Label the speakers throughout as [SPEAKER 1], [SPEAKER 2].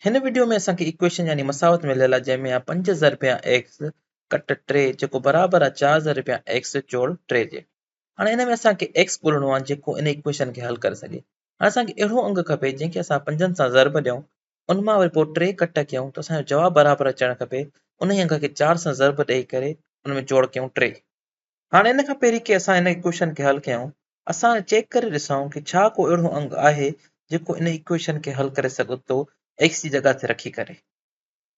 [SPEAKER 1] हिन वीडियो में असांखे इक्वेशन यानी मसावत मिलियल आहे जंहिंमें आहे 5000 रुपया एक्स कट 3 जेको बराबर आहे 4000 रुपया एक्स जोड़ 3 जे। हाणे हिन में असांखे एक्स ॻोल्हणो आहे जेको इन इक्वेशन खे हल करे सघे। हाणे असांखे अहिड़ो अंग खपे जंहिंखे असां 5 सां ज़र्ब ॾियूं, उन मां वरी पोइ 3 कट कयूं त असांजो जवाबु बराबर अचणु खपे। उन ई अंग खे 4 सां ज़र्ब ॾेई करे उन में जोड़ कयूं 3। हाणे इन खां पहिरीं कि असां हिन इक्वेशन खे हल कयूं, असां चेक करे ॾिसूं कि छा को अहिड़ो अंग आहे जेको इन इक्वेशन खे हल करे सघे थो एक्स जी जॻह ते रखी करे।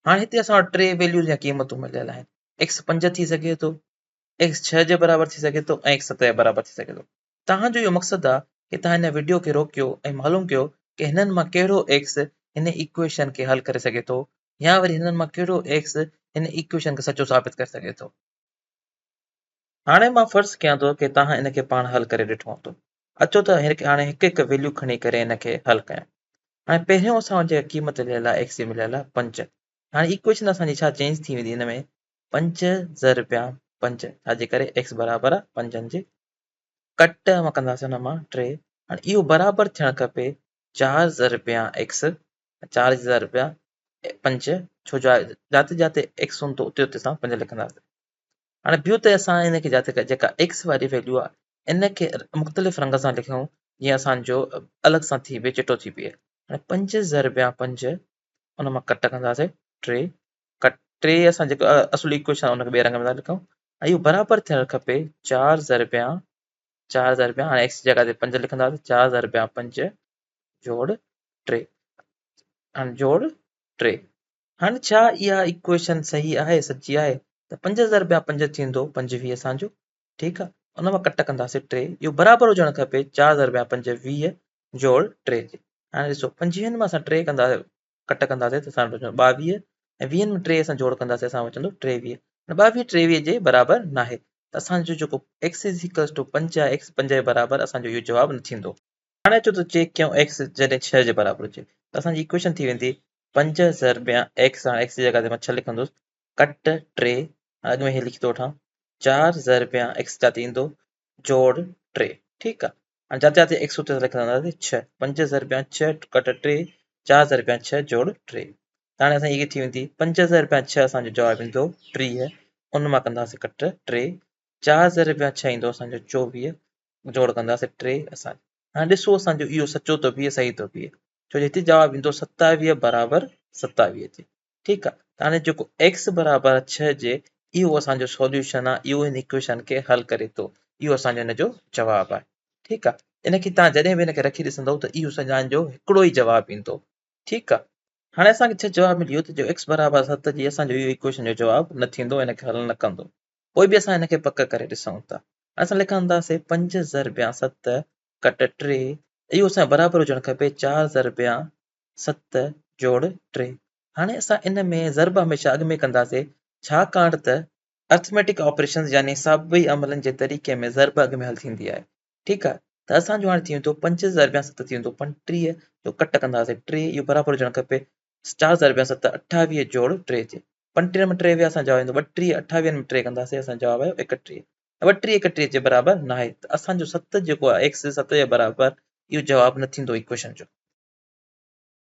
[SPEAKER 1] हाणे हिते असां वटि 3 वैल्यूज़ या क़ीमतूं मिलियल आहिनि। एक्स 5 थी सघे थो, एक्स 6 जे बराबर थी सघे थो ऐं एक्स 7 जे बराबर थी सघे थो। तव्हांजो इहो मक़सदु आहे कि तव्हां हिन वीडियो खे रोकियो ऐं मालूम कयो कि हिननि मां कहिड़ो एक्स हिन इक्वेशन खे हल करे सघे थो या वरी हिननि मां कहिड़ो एक्स हिन इक्वेशन खे सचो साबित करे सघे थो। हाणे मां फर्ज़ कयां थो कि तव्हां इन खे पाण हल करे ॾिठो हूंदो। अचो त हाणे हिकु हिकु वैल्यू खणी करे इन खे हल कयां। हाणे पहिरियों असांजे क़ीमत मिलियल आहे एक्स जी मिलियल आहे 5। हाणे इक्वेशन असांजी छा चेंज थी वेंदी हिन में 5 ज़रबिया 5 छाजे करे एक्स बराबर आहे 5 जे कट मां कंदासीं हुन मां 3। हाणे इहो बराबर थियणु खपे 4 ज़रबिया एक्स 4 ज़रबिया 5 छो जो जाते जाते एक्स हूंदो उते उते असां 5 लिखंदासीं। हाणे ॿियो त असां इन खे जाते जेका एक्स वारी वैल्यू आहे इन खे मुख़्तलिफ़ रंग सां लिखूं जीअं असांजो अलॻि सां थी बीहे चिटो थी बीहे। हाणे 5 ज़रबिया 5 उन मां कट कंदासीं 3 कट 3 असां जेको असुल इक्वेशन आहे उनखे ॿिए रंग में था लिखूं ऐं इहो बराबर थियणु खपे 4 ज़रबिया हाणे एक्स जी जॻह ते 5 लिखंदासीं 4 ज़रबिया 5 जोड़ 3 हाणे जोड़ 3। हाणे छा इहा इक्वेशन सही आहे सची आहे त 5 ज़रबिया 5 थींदो 25 असांजो। ठीकु आहे, उन मां कट कंदासीं 3 इहो बराबर हुजणु खपे 4 ज़रबिया 5 20 जोड़ 3 जे। हाणे ॾिसो 25 में असां 3 कंदासीं कट कंदासीं त असां वटि 22 ऐं 20 में 3 असां जोड़ कंदासीं असां बचंदो 23। 22 23 जे बराबर न आहे त असांजो जेको एक्स इज़ इक्वल्स टू 5 आहे एक्स 5 जे बराबर असांजो इहो जवाबु न थींदो। हाणे अचो त चेक कयूं एक्स जॾहिं 6 जे बराबर हुजे त असांजी इक्वेशन थी वेंदी 5 ज़रबिया एक्स हाणे एक्स जी जॻह ते मां 6 लिखंदुसि कट 3 अॻु में हे लिखी थो वठां 4 ज़रबिया एक्स जाते ईंदो जोड़ 3। ठीकु आहे, हाणे जाते जाते एक्स उते लिखंदासीं 6 5 ज़रबिया 6 कट 3 4 ज़रबिया 6 जोड़ 3। हाणे असांजी इहा थी वेंदी 5 ज़रबिया 6 असांजो जवाबु ईंदो 30 उन मां कंदासीं कट 3 4 ज़रबिया 6 ईंदो असांजो 24 जोड़ कंदासीं 3 असां। हाणे ॾिसो असांजो इहो सचो थो बीहे सही थो बीहे छो जो हिते जवाबु ईंदो 27 बराबर 27 जे। ठीकु आहे, त हाणे जेको एक्स बराबर 6 जे इहो असांजो सॉल्यूशन आहे, इहो हिन इक्वेशन खे हल करे थो, इहो असांजो हिन जो जवाबु आहे। ठीकु आहे, इनखे तव्हां जॾहिं बि इनखे रखी ॾिसंदव त इहो असांजो हिकिड़ो ई जवाबु ईंदो। ठीकु आहे, हाणे असांखे छा जवाबु मिली वियो त जो एक्स बराबर 7 जी असांजो इहो इक्वेशन जो जवाबु न थींदो, इनखे हल न कंदो। पोइ बि असां हिनखे पक करे ॾिसूं था। असां लिखंदासीं 5 ज़रबिया 7 कट 3 इहो असांजो बराबर हुजणु खपे 4 ज़रबिया 7 जोड़ 3। हाणे असां इन में ज़रब हमेशह अॻु में कंदासीं छाकाणि त अर्थमेटिक ऑपरेशन यानी हिसाबी अमलनि जे तरीक़े में ज़रब अॻु में हल थींदी आहे। ठीकु आहे, त असांजो हाणे थी वेंदो 5 ज़रबिया 7 थी वेंदो 35 जो कट कंदासीं 3 इहो बराबर हुजणु खपे 4 ज़रबिया 7 28 जोड़ 3 जे। 35 में 3 असां जवाबु ईंदो 32 28 में 3 कंदासीं असां जवाबु आयो 31। 32 31 जे बराबर न आहे त असांजो 7 जेको आहे एक्स 7 जे बराबर इहो जवाबु न थींदो इक्वेशन जो।